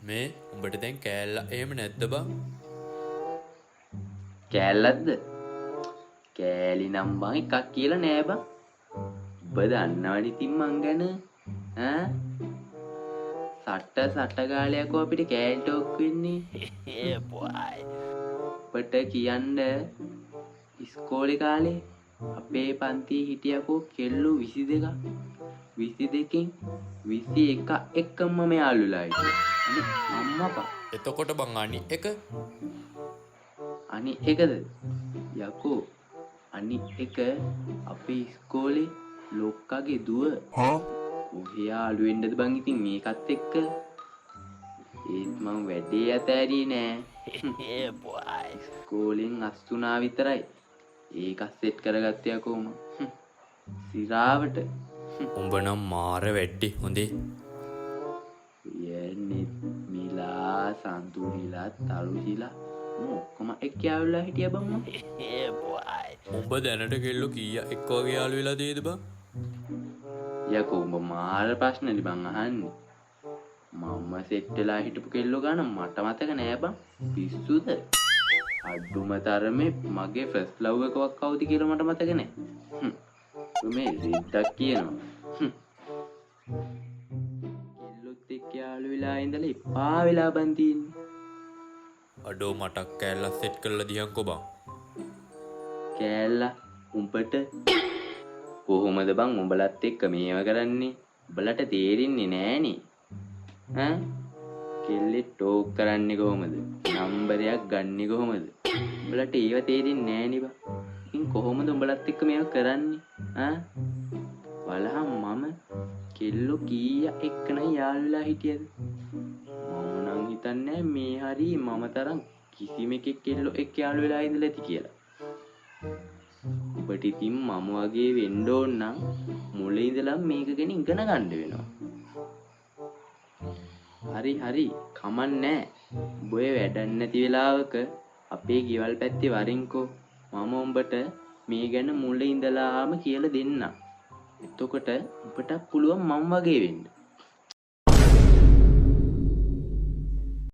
මේ උඹට දැන් කෑල්ල එහෙම නැද්ද බං? කෑල්ලක්ද? කෑලි නම් බං එකක් කියලා නෑ බං. ඔබ දන්නවනේ ඉතින් මං ගැන. ඈ සට්ට ගාලයක් අපිට කෑලි ටෝක් වෙන්නේ. ඔබට කියන්න ඉස්කෝලේ කාලේ අපේ පන්තියේ හිටියකෝ කෙල්ලෝ 22ක්. 22කින් 21 එක්කම මම යාළුලා හිටියා. අම්මපා. එතකොට බං අනිත් එක අනිත් එකද? යකෝ අනිත් එක අපේ ඉස්කෝලේ ලොක්කගේ දුව. කොහේ යාළු වෙන්නද බං ඉතින් මේකත් එක්ක? ඒත් මං වැඩේ ඇතෑරියේ නෑ. ඉස්කෝලෙන් අස්තුනා විතරයි. ඒක සෙට් කරගත්තේ යකෝ මං. සිරාවට. උඹ නම් මාර වැඩේ හොඳේ. යන්නේ මිලා සන්තුලිලා තරුචිලා ඔක්කොම එක්ක යාළුලා හිටියා බං මං. උඹ දැනට කෙල්ලෝ කීයක් එක්ක වගේ යාළු වෙලා තියෙද බං? යකෝ උඹ මාර ප්‍රශ්නනේ බං අහන්නේ. මම සෙට් වෙලා හිටපු කෙල්ලෝ ගාන මට මතක නෑ බං. පිස්සුද? අඩුම තරමේ මගේ ෆස්ට් ලව් එකක් කවුද කියලා මට මතක නෑ. මේ රෙද්දක් කියනවා. කෙල්ලොත් එක්ක යාළු වෙලා ඉඳලා එපා වෙලා බං තින්නේ. අඩෝ මටක් කෑල්ලක් සෙට් කරලා දියන්කෝ බං. කෑල්ල උඹට කොහොමද බං උඹලත් එක්ක මේව කරන්නේ? උඹලට තේරෙන්නේ නෑනේ. ඈ කෙල්ලේ ටෝක් කරන්නේ කොහොමද? නම්බරයක් ගන්නෙ කොහොමද? උඹලට ඒව තේරෙන්නේ නෑනේ බං. ඉතින් කොහොමද උඹලත් එක්ක මේව කරන්නේ? ඈ බලහන් මම කෙල්ලෝ කීයක් එක්කන යාළුලා හිටියද? මම නම් හිතන්නේ මේ හරි මම තරම් කිසිම එකෙක් කෙල්ලෝ එක්ක යාළු වෙලා ඉඳලා ඇති කියලා. ඔබට ඉතින් මම වගේ වෙන්න ඕන නම් මුලින් ඉඳලා මේක ගැන ඉගෙන ගන්න වෙනවා. හරි කමන්නේ. ඔබ වැඩක් නැති වෙලාවක අපේ ගෙවල් පැත්තේ වරින්කෝ. මම උඹට මේ ගැන මුලින් ඉඳලාම කියලා දෙන්නම්. එතකොට ඔබට පුළුවන් මම වගේ වෙන්න.